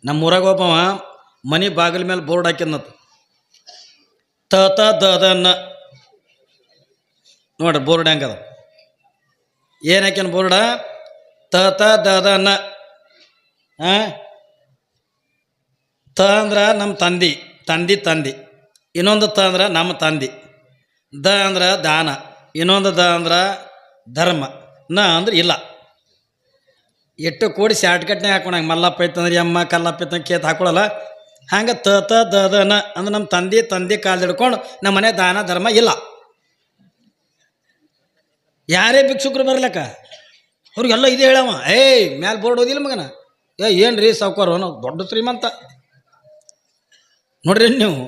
ನಮ್ಮ ಊರಾಗ ಒಬ್ಬವ ಮನೆ ಬಾಗಿಲ ಮೇಲೆ ಬೋರ್ಡ್ ಹಾಕಿದ್ನತ್ ತ ತ ದ ದ ನ ನೋಡ್ರಿ ಬೋರ್ಡ್ ಹೆಂಗದ ಏನು ಹಾಕ್ಯಾನ ಬೋರ್ಡ ತ ತ ದ ದ ನ ತ ಅಂದ್ರೆ ನಮ್ಮ ತಂದಿ ಇನ್ನೊಂದು ತ ಅಂದ್ರೆ ನಮ್ಮ ತಂದಿ ದ ಅಂದ್ರೆ ದಾನ ಇನ್ನೊಂದು ದ ಅಂದ್ರೆ ಧರ್ಮ ನ ಅಂದ್ರೆ ಇಲ್ಲ ಎಷ್ಟು ಕೂಡಿ ಶಾರ್ಟ್ಕಟ್ನಾಗ ಹಾಕೋಣಂಗೆ ಮಲ್ಲಪ್ಪ ಐತಂದ್ರೆ ಅಮ್ಮ ಕಲ್ಲಪ್ಪ ಐತಂದ್ರೆ ಕೇತ್ ಹಾಕೊಳಲ್ಲ ಹಂಗೆ ತ ತ ದ ದ ನ ಅಂದ್ರೆ ನಮ್ಮ ತಂದೆ ಕಾಲು ಹಿಡ್ಕೊಂಡು ನಮ್ಮ ಮನೆ ದಾನ ಧರ್ಮ ಇಲ್ಲ. ಯಾರೇ ಭಿಕ್ಷುಕರು ಬರ್ಲಕ್ಕ ಅವ್ರಿಗೆಲ್ಲ ಇದೇ ಹೇಳವ ಮ್ಯಾಲೆ ಬೋರ್ಡ್ ಓದಿಲ್ಲ ಮಗನ ಏನು ರೀ ಸಾವ್ಕಾರ ನಾವು ದೊಡ್ಡ ಶ್ರೀಮಂತ ನೋಡ್ರಿ ನೀವು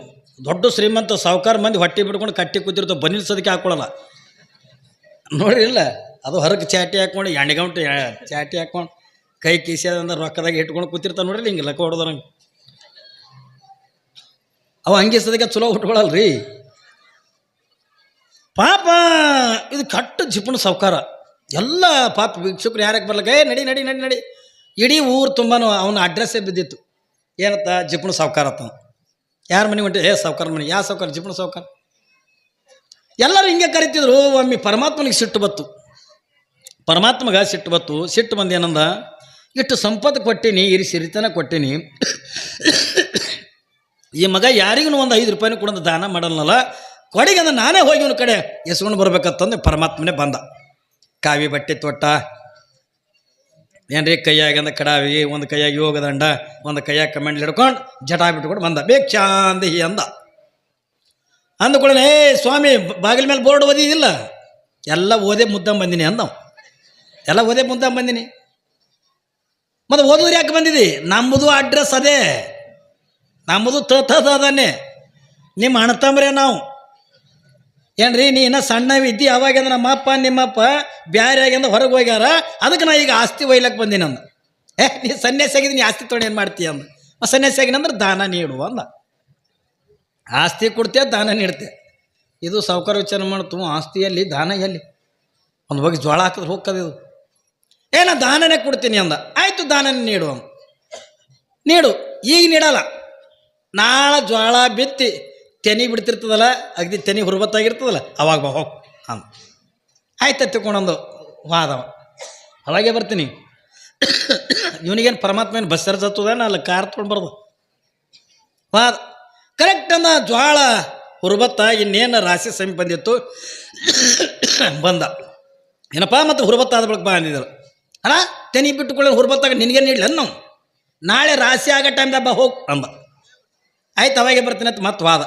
ದೊಡ್ಡ ಶ್ರೀಮಂತ ಸಾವ್ಕಾರ ಮಂದಿ ಹೊಟ್ಟೆ ಬಿಡ್ಕೊಂಡು ಕಟ್ಟಿ ಕೂತಿರ್ತಾವೆ ಬನ್ನಿಸೋದಕ್ಕೆ ಹಾಕೊಳ್ಳಲ್ಲ ನೋಡ್ರಿ ಇಲ್ಲ ಅದು ಹೊರಗೆ ಚಾಟಿ ಹಾಕ್ಕೊಂಡು ಎಣ್ಣೆಗಂಟು ಚಾಟಿ ಹಾಕ್ಕೊಂಡು ಕೈ ಕಿಸಿಯಾದಂದ್ರೆ ರೊಕ್ಕದಾಗ ಇಟ್ಕೊಂಡು ಕೂತಿರ್ತಾವೆ ನೋಡ್ರಿ ಹಿಂಗೆ ಲೆಕ್ಕ ಹೊಡೆದ್ರಂಗೆ ಅವು ಹಂಗಿಸೋದಕ್ಕೆ ಚಲೋ ಉಟ್ಕೊಳಲ್ರಿ ಪಾಪ ಇದು ಕಟ್ಟು ಜಿಪುಣ ಸಾವ್ಕಾರ ಎಲ್ಲ ಪಾಪ ಭಿಕ್ಷುಕರು ಯಾರಕ್ಕೆ ಬರ್ಲಕ್ಕ ನಡಿ ನಡಿ ನಡಿ ನಡಿ ಇಡೀ ಊರು ತುಂಬಾನು ಅವನ ಅಡ್ರೆಸ್ಸೇ ಬಿದ್ದಿತ್ತು ಏನತ್ತ ಜಿಪುಣ ಸಾವ್ಕಾರ ಅತ್ತ ಯಾರ ಮನೆ ಹೊಂಟಿ ಸಾವ್ಕಾರ ಮನೆ ಯಾವ ಸಾವ್ಕಾರ ಜಿಪುಣ ಸಾವ್ಕಾರ ಎಲ್ಲರೂ ಹಿಂಗೆ ಕರಿತಿದ್ರು. ಒಮ್ಮೆ ಪರಮಾತ್ಮನಿಗೆ ಸಿಟ್ಟು ಬತ್ತು ಸಿಟ್ಟು ಬಂದು ಏನಂದ ಇಷ್ಟು ಸಂಪತ್ತು ಕೊಟ್ಟೀನಿ ಇರಿ ಸಿರಿತನ ಕೊಟ್ಟೀನಿ ಈ ಮಗ ಯಾರಿಗೂ ಒಂದು 5 ರೂಪಾಯಿನೂ ಕೂಡ ದಾನ ಮಾಡಲ್ಲಲ್ಲ ಕೊಡಿಗೆ ಅಂದ್ರೆ ನಾನೇ ಹೋಗಿ ಇವನ ಕಡೆ ಎಸ್ಕೊಂಡು ಬರ್ಬೇಕಂತಂದು ಪರಮಾತ್ಮನೇ ಬಂದ. ಕಾವಿ ಬಟ್ಟೆ ತೊಟ್ಟ ಏನ್ರಿ ಕೈಯಾಗಂದ ಕಡಾವಿ ಒಂದು ಕೈಯಾಗಿ ಯೋಗದಂಡ ಒಂದು ಕೈಯಾಗ ಕಮೆಂಡ್ಲಿ ಹಿಡ್ಕೊಂಡು ಜಟಾ ಬಿಟ್ಕೊಂಡು ಬಂದ ಬೇಕು ಚಾಂದಿ ಅಂದ್ಕೊಳ್ಳೆ ಸ್ವಾಮಿ ಬಾಗಿಲ ಮೇಲೆ ಬೋರ್ಡ್ ಓದಿದಿಲ್ಲ ಎಲ್ಲ ಓದೇ ಮುದ್ದಂ ಬಂದಿನಿ ಅಂದವು ಎಲ್ಲ ಓದೇ ಮುದ್ದಂ ಬಂದಿನಿ ಮತ್ತು ಓದಿದ್ರೆ ಯಾಕೆ ಬಂದಿದ್ದಿ ನಮ್ಮದು ಅಡ್ರೆಸ್ ಅದೇ ನಮ್ಮದು ತದನ್ನೇ ನಿಮ್ಮ ಅಣ್ಣತಂಬ್ರೆ ನಾವು ಏನ್ರಿ ನೀ ಇನ್ನೂ ಸಣ್ಣವಿದ್ದಿ ಅವಾಗಂದ್ರೆ ನಮ್ಮಪ್ಪ ನಿಮ್ಮಪ್ಪ ಬ್ಯಾರೆ ಆಗ್ಯಂದ ಹೊರಗೆ ಹೋಗ್ಯಾರ ಅದಕ್ಕೆ ನಾ ಈಗ ಆಸ್ತಿ ಒಯ್ಲಕ್ಕೆ ಬಂದೀನಿ ಅಂದ ನೀ ಸನ್ಯಾಸಿ ಆಗಿದ್ದು ನೀ ಆಸ್ತಿ ತೊಗೊಂಡು ಏನು ಮಾಡ್ತೀಯ ಅಂದ ಸನ್ಯಾಸಿ ಆಗಿನಂದ್ರೆ ದಾನ ನೀಡು ಅಂದ ಆಸ್ತಿ ಕೊಡ್ತೀಯ ದಾನ ನೀಡ್ತೆ ಇದು ಸಾವ್ಕಾರ ವಿಚಾರ ಮಾಡ್ತು ಆಸ್ತಿಯಲ್ಲಿ ದಾನ ಎಲ್ಲಿ ಒಂದು ಹೋಗಿ ಜೋಳ ಹಾಕಿದ್ರೆ ಹೋಗ್ತದೆ ಇದು ನಾ ದಾನನೇ ಕೊಡ್ತೀನಿ ಅಂದ ಆಯಿತು ದಾನನೇ ನೀಡು ಅಂದ ನೀಡು ಈಗ ನೀಡಲ್ಲ ನಾಳೆ ಜೋಳ ಬಿತ್ತಿ ತೆನಿ ಬಿಡ್ತಿರ್ತದಲ್ಲ ಅಗದಿ ತೆನಿ ಹುರ್ಬತ್ತಾಗಿರ್ತದಲ್ಲ ಅವಾಗ ಬಾ ಹೋಗಿ ಅಂದ ಆಯ್ತು ತಿಳ್ಕೊಂಡೊಂದು ವಾದವ ಅವಾಗೇ ಬರ್ತೀನಿ ಇವನಿಗೇನು ಪರಮಾತ್ಮ ಏನು ಬಸ್ ಚಾರ್ಜ್ ಹತ್ತದ ಅಲ್ಲ ಕಾರ್ ತೊಗೊಂಡು ಬರ್ದು ವಾದ ಕರೆಕ್ಟ್ ಅಂದ ಜ್ವಾಳ ಹುರ್ಬತ್ತ ಇನ್ನೇನು ರಾಶಿ ಸಮೀಪ ಬಂದಿತ್ತು ಬಂದ ಏನಪ್ಪ ಮತ್ತು ಹುರ್ಬತ್ತ ಆದ ಬಳಿಕ ಬಾ ಅಂದಿದ್ರು ಅಲ್ಲ ತೆನಿ ಬಿಟ್ಟುಕೊಳ್ಳಿ ಹುರ್ಬತ್ತಾಗ ನಿನಗೇನು ನೀಡಲಿ ನಾವು ನಾಳೆ ರಾಶಿ ಆಗೋ ಟೈಮ್ದಾಗ ಬಾ ಹೋಗಿ ಅಂದ ಆಯ್ತು ಅವಾಗೆ ಬರ್ತೀನಿ ಅಂತ ಮತ್ತೆ ವಾದ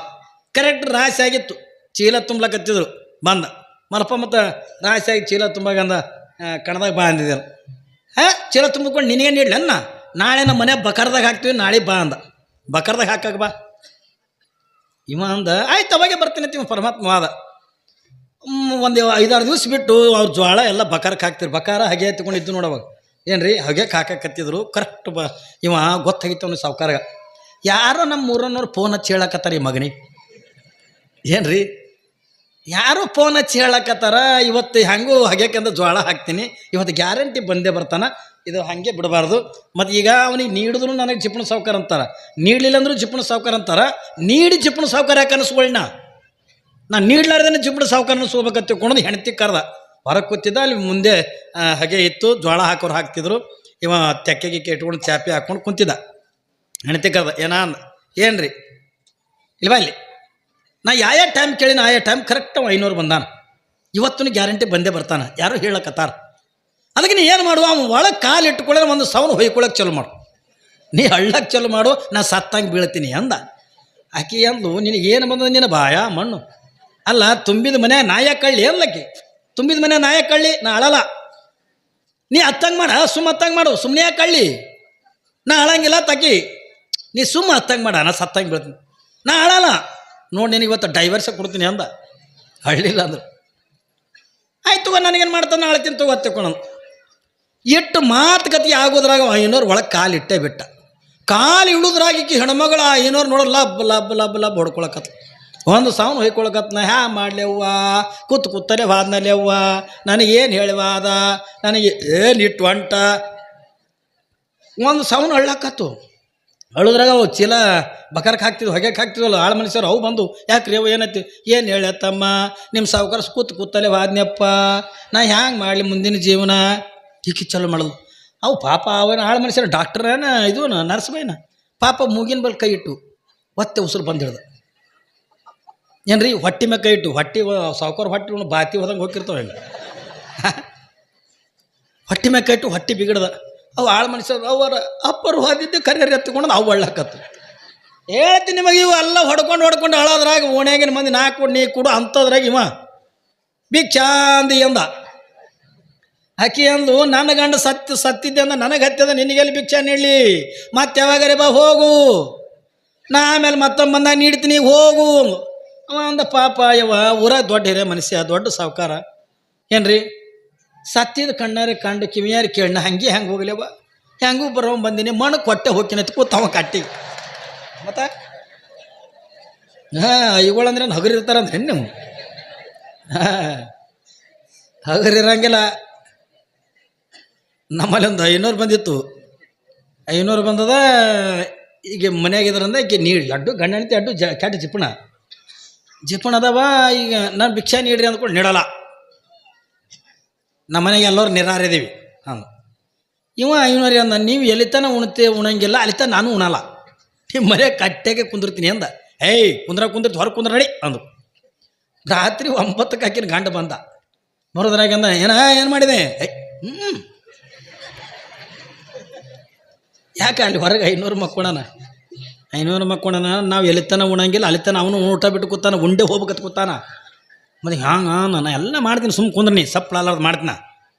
ಕರೆಕ್ಟ್ ರಾಶಿ ಆಗಿತ್ತು ಚೀಲ ತುಂಬಲಕತ್ತಿದ್ರು ಬಂದ ಮರಪ್ಪ ಮತ್ತು ರಾಶಿ ಆಗಿ ಚೀಲ ತುಂಬಾಗಂದ ಕಣದಾಗ ಬಾ ಅಂದಿದ್ರು ಚೀಲ ತುಂಬಿಕೊಂಡು ನಿನಗೇನು ನೀಡಲಿ ಅನ್ನ ನಾಳೆ ನಮ್ಮ ಮನೆ ಬಕರ್ದಾಗ ಹಾಕ್ತೀವಿ ನಾಳೆ ಬಾ ಅಂದ ಬಕರ್ದಾಗ ಹಾಕಾಗ ಬಾ ಇವ ಅಂದ ಆಯ್ತು ಅವಾಗೆ ಬರ್ತೀನಿ ಅಂತ ಇವ ಪರಮಾತ್ಮ ವಾದ ಒಂದು 5-6 ದಿವಸ ಬಿಟ್ಟು ಅವ್ರ ಜ್ವಾಳ ಎಲ್ಲ ಬಕಾರಕ್ಕೆ ಹಾಕ್ತಿರು ಬಕಾರ ಹಾಗೆ ಎತ್ಕೊಂಡಿದ್ದು ನೋಡವಾಗ ಏನು ರೀ ಹಾಗೆ ಹಾಕಕತ್ತಿದ್ರು ಕರೆಕ್ಟ್ ಇವ ಗೊತ್ತಾಗಿತ್ತು ಅವ್ನು ಸಾವ್ಕಾರಾಗ ಯಾರೋ ನಮ್ಮ ಮೂರನ್ನೋರು ಫೋನ್ ಹಚ್ಚಿ ಹೇಳಕತ್ತಾರ ಈ ಮಗನಿ ಏನು ರೀ ಯಾರೋ ಫೋನ್ ಹಚ್ಚಿ ಹೇಳಕತ್ತಾರ ಇವತ್ತು ಹೆಂಗೂ ಹಾಗ್ಯಾಕಂದ್ರೆ ಜ್ವಾಳ ಹಾಕ್ತೀನಿ ಇವತ್ತು ಗ್ಯಾರಂಟಿ ಬಂದೇ ಬರ್ತಾನೆ ಇದು ಹಾಗೆ ಬಿಡಬಾರ್ದು ಮತ್ತು ಈಗ ಅವನಿಗೆ ನೀಡಿದ್ರು ನನಗೆ ಜಿಪುಣ ಸಾವ್ಕಾರ ಅಂತಾರೆ ನೀಡಲಿಲ್ಲ ಅಂದರೂ ಜಿಪುಣ ಸಾವ್ಕಾರ ಅಂತಾರೆ ನೀಡಿ ಜಿಪುಣ ಸಾವ್ಕಾರ ಯಾಕೆ ಅನಿಸ್ಕೊಳ್ಳಿ ನಾನು ನೀಡ್ಲಾರ್ದೇ ಜಿಪುಣ ಸಾವ್ಕಾರ ಅನಿಸ್ಕೋಬೇಕಂತ ತಿಳ್ಕೊಂಡು ಹೆಣ್ತಿ ಕರ್ದ ಹೊರಗೆ ಕೂತಿದ್ದ ಅಲ್ಲಿ ಮುಂದೆ ಹಾಗೆ ಇತ್ತು ಜ್ವಾಳ ಹಾಕೋರು ಹಾಕ್ತಿದ್ರು ಇವ ತೆಕ್ಕೆಗೆ ಇಟ್ಕೊಂಡು ಚಾಪಿ ಹಾಕ್ಕೊಂಡು ಕುಂತಿದ್ದ ಹೆಣ್ತಿ ಕರ್ದ ಏನು ರೀ ಇಲ್ವಾ ಇಲ್ಲಿ ನಾ ಯಾವ ಟೈಮ್ ಕೇಳಿನ ಆಯಾ ಟೈಮ್ ಕರೆಕ್ಟ್ 500 ಬಂದಾನ ಇವತ್ತು ಗ್ಯಾರಂಟಿ ಬಂದೇ ಬರ್ತಾನೆ ಯಾರು ಹೇಳಕತ್ತಾರ ಅದಕ್ಕೆ ನೀ ಏನು ಮಾಡುವ ಅವ್ನು ಒಳಗೆ ಕಾಲು ಇಟ್ಕೊಳ್ಳೆ ಒಂದು ಸೌನು ಹೊಯ್ಕೊಳಕ್ಕೆ ಚಲೋ ಮಾಡು ನೀ ಹಳ್ಳಕ್ಕೆ ಚಲೋ ಮಾಡು ನಾ ಸತ್ತಂಗೆ ಬೀಳ್ತೀನಿ ಅಂದ ಆಕೆ ಅಂದ್ಲು ನಿನಗೇನು ಬಂದದ ನಿನ್ನ ಬಾಯ ಮಣ್ಣು ಅಲ್ಲ ತುಂಬಿದ ಮನೆ ನಾಯ ಕಳ್ಳಿ ಅಲ್ಲಕ್ಕಿ ತುಂಬಿದ ಮನೆ ನಾಯ ಕಳ್ಳಿ ನಾ ಅಳಲ್ಲ ನೀ ಹತ್ತಂಗೆ ಮಾಡ ಹತ್ತಂಗೆ ಮಾಡು ಸುಮ್ಮನೆ ಯಾಕೆ ಕಳ್ಳಿ ನಾ ಅಳಂಗಿಲ್ಲ ತಕ್ಕಿ ನೀ ಹತ್ತಂಗೆ ಮಾಡ ನಾ ಸತ್ತಂಗೆ ಬೀಳ್ತೀನಿ ನಾ ಅಳಲ್ಲ ನೋಡಿ ನಿನಗೆ ಇವತ್ತು ಡೈವರ್ಸ ಕೊಡ್ತೀನಿ ಅಂದ ಹಳ್ಳಿಲ್ಲ ಅಂದ್ರೆ ಆಯ್ತು ನನಗೇನು ಮಾಡ್ತಾನೆ ಅಳ್ತೀನಿ ತಗೋ ತಿಳ್ಕೊಳ ಎಷ್ಟು ಮಾತುಕತೆ ಆಗೋದ್ರಾಗ 500 ಒಳಗೆ ಕಾಲಿಟ್ಟೇ ಬಿಟ್ಟ ಕಾಲು ಇಳುದ್ರಾಗಿ ಹೆಣ್ಮಗಳು 500 ನೋಡೋ ಲಬ್ ಹೊಡ್ಕೊಳಕತ್ತ ಒಂದು ಸಾವನು ಹೊಯ್ಕೊಳಕತ್ನ ಮಾಡಲೆವ್ವ ಕೂತರೆ ವಾದ್ನಲ್ಲೆವ್ವ ನನಗೇನು ಹೇಳಿವಾದ ನನಗೆ ಏನು ಇಟ್ಟು ಹೊಂಟ ಒಂದು ಸಾವನು ಅಳ್ಳಾಕತ್ತು ಅಳುದ್ರಾಗ ಅವು ಚೀಲ ಬಕರ್ಗೆ ಹಾಕ್ತಿದ್ವು ಹೊಗೆಗೆ ಹಾಕ್ತಿದ್ವಲ್ಲ ಆಳು ಮನುಷ್ಯರು ಅವು ಬಂದು ಯಾಕ್ರಿ ಅವು ಏನೈತಿ ಏನು ಹೇಳತ್ತಮ್ಮ ನಿಮ್ಮ ಸಾವುಕಾರ ಕೂತಲ್ಲೇ ವಾದ್ನಪ್ಪ ನಾ ಹ್ಯಾಂಗೆ ಮಾಡಲಿ ಮುಂದಿನ ಜೀವನ ಈಕಿ ಚಲೋ ಮಾಡೋದು ಅವು ಪಾಪ ಅವನ ಆಳು ಮನುಷ್ಯರು ಡಾಕ್ಟ್ರೇನ ಇದು ನರ್ಸ್ ಬೈನ ಪಾಪ ಮೂಗಿನ ಬಲ್ ಕೈ ಇಟ್ಟು ಒತ್ತೆ ಉಸಿರು ಬಂದು ಹಿಡ್ದು ಏನ್ರಿ ಹೊಟ್ಟೆ ಮ್ಯಾಗ ಕೈ ಇಟ್ಟು ಹೊಟ್ಟೆ ಸಾವುಕಾರ ಹೊಟ್ಟೆ ಬಾತಿ ಹೋದಂಗೆ ಹೋಗಿರ್ತಾವೆ ಹೆಂಗೆ ಹೊಟ್ಟೆ ಮ್ಯಾಗ ಕೈ ಇಟ್ಟು ಹೊಟ್ಟೆ ಬಿಗಡ್ದ ಅವು ಆಳು ಮನುಷ್ಯರು ಅವರ ಅಪ್ಪರು ಹೋದಿದ್ದು ಕರಿಯರ್ ಎತ್ಕೊಂಡು ಅವು ಒಳ್ಳಾಕತ್ತು ಹೇಳ್ತೀನಿ ನಿಮಗೆ ಇವು ಎಲ್ಲ ಹೊಡ್ಕೊಂಡು ಅಳೋದ್ರಾಗ ಓಣ್ಯಾಗಿನ ಮಂದಿ ನಾ ಕೊಡು ನೀ ಕೊಡು ಅಂಥದ್ರಾಗ ಇವ ಭಿಕ್ಷಾಂದಿ ಎಂದ ಆಕಿ ಅಂದು ನನ್ನ ಗಂಡ ಸತ್ತಿದ್ದೆ ಅಂದ ನನಗೆ ಹತ್ತದ ನಿನಗೆಲ್ಲಿ ಭಿಕ್ಷಾ ನೀಡಲಿ ಮತ್ತೆ ಯಾವಾಗರೇ ಬಾ ಹೋಗು ನಾ ಆಮೇಲೆ ಮತ್ತೊಮ್ಮೆ ಬಂದಾಗ ನೀಡ್ತೀನಿ ಹೋಗು ಅವ ಅಂದ ಪಾಪ ಯವ ಊರಾಗ ದೊಡ್ಡ ಹಿರಿಯ ಮನುಷ್ಯ ದೊಡ್ಡ ಸಾವುಕಾರ ಏನ್ರಿ ಸತ್ತಿದ ಕಣ್ಣಾರೆ ಕಂಡು ಕಿವಿಯಾರಿ ಕೇಳಣ ಹಂಗೆ ಹೆಂಗೆ ಹೋಗ್ಲಿವ ಹೆಂಗೂ ಬರೋ ಬಂದಿನಿ ಮಣ್ಣು ಕೊಟ್ಟೆ ಹೋಗ್ತೀನಿ ಕೂತವ ಕಟ್ಟಿ ಮತ್ತು ಇವುಗಳಂದ್ರೆ ಹಗರಿರ್ತಾರಂದ್ರೆ ನೀವು ಹಗರಿರಂಗಿಲ್ಲ ನಮ್ಮಲ್ಲಿ ಒಂದು 500 ಬಂದಿತ್ತು 500 ಬಂದದ ಈಗ ಮನೆಯಾಗಿದ್ರಂದ್ರೆ ಈಗ ನೀಡಿ ಅಡ್ಡು ಗಂಡ ಹೆಂಡತಿ ಅಡ್ಡು ಕೆಟ್ಟ ಜಿಪಣ ಅದಾವ ಈಗ ನಾನು ಭಿಕ್ಷಾ ನೀಡ್ರಿ ಅಂದ್ಕೊಂಡು ನೀಡಲ್ಲ ನಮ್ಮ ಮನೆಗೆ ಎಲ್ಲರೂ ನಿರಾರಿದ್ದೀವಿ ಹಂಗೆ ಇವ 500 ಅಂದ ನೀವು ಎಲ್ಲಿತನ ಉಣಂಗಿಲ್ಲ ಅಲ್ಲಿತನ ನಾನು ಉಣಲ್ಲ ನಿಮ್ಮ ಮನೆ ಕಟ್ಟೆಗೆ ಕುಂದಿರ್ತೀನಿ ಅಂದ ಏಯ್ ಕುಂದಿರ್ತಿ ಹೊರಗೆ ಕುಂದ್ರ ನಡಿ ಅಂದು ರಾತ್ರಿ 9ಕ್ಕೆ ಹಾಕಿನ ಗಂಡ ಬಂದ ಮರುದ್ರಾಗ ಅಂದ ಏನು ಮಾಡಿದೆ ಯಾಕೆ ಅಲ್ಲಿ ಹೊರಗೆ 500 ಮಕ್ಕೊಳಣ 500 ಮಕ್ಕೊಳಣ ನಾವು ಎಲ್ಲಿತನ ಉಣಂಗಿಲ್ಲ ಅಲ್ಲಿತನ ಅವನು ಊಟ ಬಿಟ್ಟು ಕೂತಾನ ಉಂಡೆ ಹೋಗ್ಬೇಕತ್ ಕೂತಾನ ಮತ್ತೆ ಹಂಗೆ ನಾನು ಎಲ್ಲ ಮಾಡ್ತೀನಿ ಸುಮ್ಮ ಕುಂದ್ರಿ ಸಪ್ಪಳಾರ್ದು ಮಾಡ್ತೀನ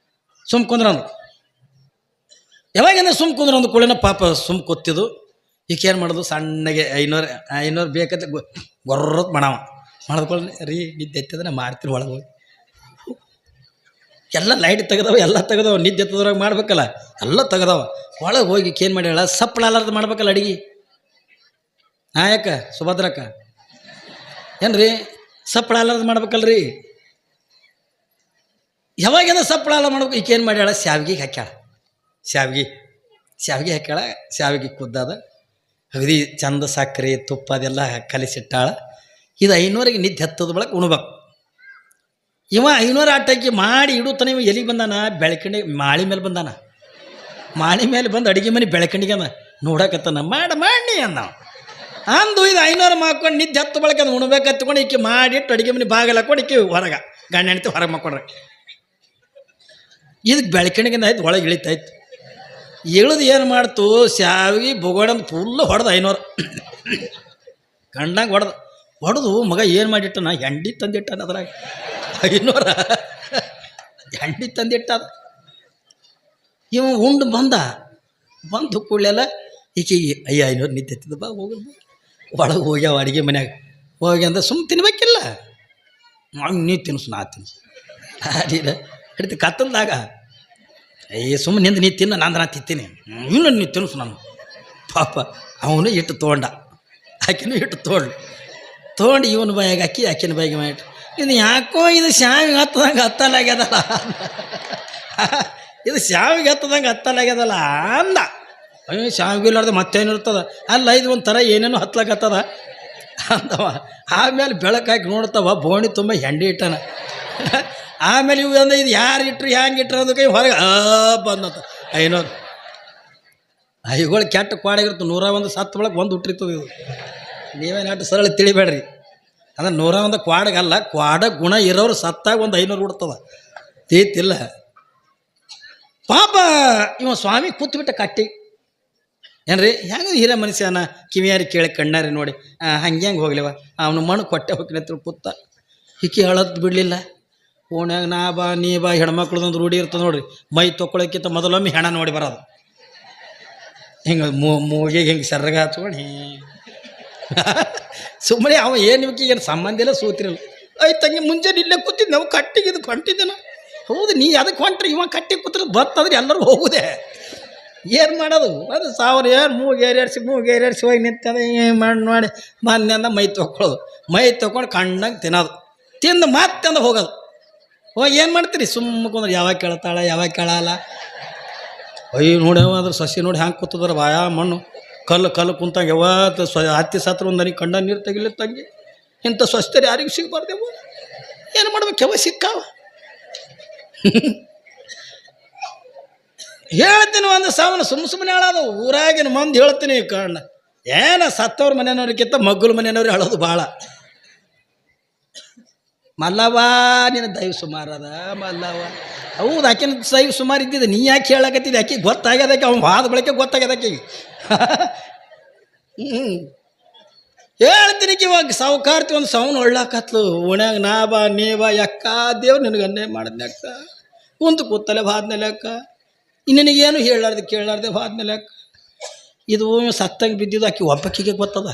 ಸುಮ್ಮ ಕುಂದ್ರ ಅಂದು ಯಾವಾಗಿಂದ ಸುಮ್ಮ ಕುಂದ್ರ ಅಂದು ಕೂಡನ ಪಾಪ ಸುಮ್ಮ ಕೂತಿದ್ದು ಈಗ ಏನು ಮಾಡೋದು ಸಣ್ಣಗೆ 500 ಬೇಕಂತ ಗೊರ್ರತ್ ಮಾಡವ ಮಾಡ್ಕೊಳ್ಳಿ ರೀ ನಿದ್ದೆ ಎತ್ತದ್ರೆ ಮಾಡ್ತೀನಿ ಒಳಗೆ ಹೋಗಿ ಎಲ್ಲ ಲೈಟ್ ತೆಗೆದವ ನಿದ್ದೆ ಎತ್ತದ್ರಾಗ ಮಾಡ್ಬೇಕಲ್ಲ ಎಲ್ಲ ತೆಗೆದವ ಒಳಗೆ ಹೋಗಿ ಏನು ಮಾಡ್ಯಾಳ ಸಪ್ಪಳಾರ್ದು ಮಾಡ್ಬೇಕಲ್ಲ ಅಡಿಗೆ ಯಾಕ ಸುಭದ್ರಕ್ಕ ಏನ್ರಿ ಸಪ್ಪಳಾರ್ದು ಮಾಡ್ಬೇಕಲ್ರಿ ಯಾವಾಗಿಂದ ಸಪ್ಪಳಾಲ ಮಾಡ್ಬೇಕು ಈಗ ಏನು ಮಾಡ್ಯಾಳ ಶಾವಿಗೆ ಹಾಕ್ಯಾಳ ಶಾವಿಗೆ ಹಾಕ್ಯಾಳ ಶಾವಿಗೆ ಕುದ್ದಾದ ಅಗದಿ ಚಂದ ಸಕ್ಕರೆ ತುಪ್ಪ ಅದೆಲ್ಲ ಕಲಿಸಿಟ್ಟಾಳ ಇದು 500ಗೆ ನಿದ್ದೆ ಹತ್ತದ ಬಳಕ ಉಣ್ಬೇಕು ಇವ 500 ಆಟಕ್ಕೆ ಮಾಡಿ ಇಡುತ್ತಾನೆ ಇವ ಎಲ್ಲಿಗೆ ಬಂದಾನ ಬೆಳಕಂಡಿ ಮಾಳಿ ಮೇಲೆ ಬಂದಾನ ಮಾಳಿ ಮೇಲೆ ಬಂದು ಅಡುಗೆ ಮನೆ ಬೆಳಕಂಡಿಗೆ ಅಂದ ನೋಡಕತ್ತಾನ ಮಾಡಿ ಅಂದ ಅಂದು ಇದು 500 ಮಾಡ್ಕೊಂಡು ನಿದ್ದೆ ಹತ್ತು ಬಳಕ ಅದು ಉಣ್ಬೇಕು ಹತ್ಕೊಂಡು ಈಕೆ ಮಾಡಿಟ್ಟು ಅಡುಗೆ ಮನೆ ಬಾಗಿಲು ಹಾಕೊಂಡು ಈಕೆ ಹೊರಗೆ ಗಂಡ ಹೆಣ್ತಿ ಹೊರಗೆ ಮಾಡ್ಕೊಂಡ್ರೆ ಇದಕ್ಕೆ ಬೆಳಕಂಡಿಗೆ ಆಯ್ತು ಒಳಗೆ ಇಳಿತಾಯ್ತು ಇಳಿದು ಏನು ಮಾಡ್ತು ಶಾವಿಗೆ ಬೊಗೋಡಂದು ಫುಲ್ಲು ಹೊಡೆದು 500 ಗಂಡಂಗೆ ಹೊಡೆದು ಮಗ ಏನು ಮಾಡಿಟ್ಟನ ಹೆಂಡಿ ತಂದಿಟ್ಟಾನ ಅದ್ರಾಗ 500 ಹೆಂಡಿ ತಂದಿಟ್ಟಾದ ಇವ ಉಂಡು ಬಂದು ಕೂಡಲೆಲ್ಲ ಈಕೆಗೆ 500 ನಿದ್ದೆ ಎತ್ತಿದ ಬಾ ಹೋಗುದು ಒಳಗೆ ಹೋಗ್ಯಾವ ಅಡುಗೆ ಮನ್ಯಾಗ ಹೋಗಿ ಅಂದ ಸುಮ್ಮ ತಿನ್ಬೇಕಿಲ್ಲ ನೀ ತಿನ್ಸು ನಾ ತಿನ್ಸು ಅಡಿಲ್ಲ ಹಿಡಿದು ಕತ್ತಲ್ದಾಗ ಸುಮ್ಮನೆ ನಿಂದು ನೀ ತಿನ್ನ ನಾ ತಿಂತೀನಿ ಇನ್ನೂ ನೀ ತಿನ್ಸು ನಾನು ಪಾಪ ಅವನು ಇಟ್ಟು ತೊಗೊಂಡ ಆಕಿನೂ ಇಟ್ಟು ತೊಗೊಂಡು ಇವನ ಬಾಯಿಗೆ ಹಾಕಿ ಆಕಿನ ಬಾಯಿಗೆ ಮಾಡಿಟ್ಟು ಇದು ಯಾಕೋ ಇದು ಶಾವಿಗೆ ಹತ್ತದಂಗೆ ಹತ್ತಲಾಗ್ಯದಲ್ಲ ಇದು ಶಾವಿಗೆ ಹತ್ತಲಾಗ್ಯದಲ್ಲ ಅಂದ ಅಯ್ಯೋ ಶಾವಿಗೆ ಇಲ್ಲಾರ್ದು ಮತ್ತೇನಿರ್ತದ ಅಲ್ಲ ಇದು ಒಂಥರ ಏನೇನೋ ಹತ್ಲಾಗತ್ತದ ಅಂದವ ಆಮೇಲೆ ಬೆಳಕು ಹಾಕಿ ನೋಡ್ತಾವ ಬೋಣಿ ತುಂಬ ಹೆಂಡಿ ಇಟ್ಟನ ಆಮೇಲೆ ಇವು ಅಂದ್ರೆ ಇದು ಯಾರು ಇಟ್ರು ಹ್ಯಾಂಗೆ ಇಟ್ರು ಅಂದ ಕೈ ಹೊರಗೆ ಬಂದತ್ತ 500 ಐಗಳು ಕೆಟ್ಟ ಕ್ವಾಡಾಗಿರ್ತು 101 ಸತ್ತು ಬಳಕ ಒಂದು ಹುಟ್ಟಿರ್ತದೆ ಇದು ನೀವೇನಾಟ ಸರಳ ತಿಳಿಬೇಡ್ರಿ ಅಂದ್ರೆ 101 ಕ್ವಾಡಗಲ್ಲ ಕ್ವಾಡ ಗುಣ ಇರೋರು ಸತ್ತಾಗ ಒಂದು 500 ಹುಡ್ತದ ತೀತಿಲ್ಲ ಪಾಪ ಇವ ಸ್ವಾಮಿ ಕೂತ್ಬಿಟ್ಟ ಕಟ್ಟಿ ಏನ್ರಿ ಹೆಂಗೆ ಹಿರಿಯ ಮನುಷ್ಯನ ಕಿವಿಯಾರಿ ಕೇಳಿ ಕಣ್ಣಾರಿ ನೋಡಿ ಹಂಗೆ ಹೋಗ್ಲಿವ ಅವನು ಮಣ್ಣು ಕೊಟ್ಟೆ ಹೋಗಿನ ಕೂತ ಹಿಕ್ಕಿ ಹೇಳೋದು ಬಿಡಲಿಲ್ಲ ಓಣ್ಯಾಗ ನೀ ಬಾ ಹೆಣ್ಮಕ್ಳದೊಂದು ರೂಢಿ ಇರ್ತದೆ ನೋಡ್ರಿ ಮೈ ತೊಗೊಳಕ್ಕಿಂತ ಮೊದಲೊಮ್ಮೆ ಹೆಣ ನೋಡಿ ಬರೋದು ಹಿಂಗೆ ಮೂಗಿಗೆ ಹಿಂಗೆ ಸರ್ಗ ಹಚ್ಕೊಂಡು ಸುಮ್ಮನೆ ಅವ ಏನು ಸಂಬಂಧ ಇಲ್ಲ ಸೂತಿರಲ್ಲ ತಂಗಿ ಮುಂಜಾನೆ ಇಲ್ಲೇ ಕೂತಿದ್ದು ನಾವು ಕಟ್ಟಿಗೆ ಇದು ಹೊಂಟಿದ್ದೇನೆ ಹೌದು ನೀ ಅದಕ್ಕೆ ಹೊಂಟ್ರಿ ಇವ ಕಟ್ಟಿ ಕೂತ್ರೆ ಬರ್ತಂದ್ರೆ ಎಲ್ಲರೂ ಹೋಗುದೆ ಏನು ಮಾಡೋದು ಅದು ಮೂಗು ಏರಿಯಾಡ್ಸಿ ಹೋಗಿ ನಿಂತದ ಮಾಡಿ ಮೊನ್ನೆಂದ ಮೈ ತೊಗೊಂಡು ಕಣ್ಣಂಗೆ ತಿನ್ನೋದು ತಿಂದು ಮತ್ತೆ ಹೋಗೋದು ಹೋಗಿ ಏನು ಮಾಡ್ತೀರಿ ಸುಮ್ಮನೆ ಯಾವಾಗ ಕೇಳ್ತಾಳೆ ಯಾವಾಗ ಕೇಳಲ್ಲ ಅಯ್ಯೋ ನೋಡಿ ಅದ್ರ ಸಸಿ ನೋಡಿ ಹ್ಯಾಂಗೆ ಕೂತದ್ರ ಬಾಯ ಮಣ್ಣು ಕಲ್ಲು ಕುಂತಂಗೆ ಯಾವತ್ತು ಹತ್ತಿ ಸತ್ರ ಒಂದು ನನಗೆ ಕಂಡ ನೀರು ತೆಗಿಲಿ ತಂಗಿ ಇಂಥ ಸ್ವಸ್ಥರು ಯಾರಿಗೂ ಸಿಗಬಾರ್ದೇವು ಏನು ಮಾಡ್ಬೇಕು ಯಾವ ಸಿಕ್ಕಾವ ಹೇಳ್ತೀನಿ ಒಂದು ಸಾವನ್ನ ಸುಮ್ಮನೆ ಹೇಳೋದು ಊರಾಗಿನ ಮಂದಿ ಹೇಳ್ತೀನಿ ಕಣ್ಣ ಏನ ಸತ್ತವ್ರ ಮನೆಯವ್ರಿಗಿಂತ ಮಗ್ಗಲ ಮನೆಯವ್ರು ಹೇಳೋದು ಭಾಳ ಮಲ್ಲವ್ವ ನಿನ್ನ ದೈವ ಸುಮಾರದ ಮಲ್ಲವ್ವ ಹೌದು ಆಕಿನ ದೈವ ಸುಮಾರು ಇದ್ದಿದ್ದೆ ನೀ ಯಾಕೆ ಹೇಳಕತ್ತಿದ್ದೆ ಆಕೆ ಗೊತ್ತಾಗ್ಯದಕ್ಕೆ ಅವ್ನು ವಾದ ಬಳಕೆ ಗೊತ್ತಾಗ್ಯದಕ್ಕೆ ಹೇಳ್ತೀನಿ ಇವಾಗ ಸಾವುಕಾರ್ತಿ ಒಂದು ಸೌನ್ ಒಳ್ಳಾಕತ್ಲು ಓಣ್ಯಾಗ ನಾ ಬಾ ನೀ ಬಾ ಯಕ್ಕ ದೇವ್ರು ನಿನಗೆ ಅನ್ಯಾಯ ಮಾಡಿದ್ನೆ ಅಕ್ಕ ಕುಂತು ಕೂತಲೆ ಬಾದ್ಮೇಲೆ ಅಕ್ಕ ನಿನಗೇನು ಹೇಳಾರ್ದು ಕೇಳಾರ್ದೆ ಬಾದ್ಮೇಲೆ ಅಕ್ಕ ಇದು ಸತ್ತಂಗೆ ಬಿದ್ದಿದ್ದು ಆಕೆ ಒಬ್ಬಕ್ಕಿಗೆ ಗೊತ್ತದ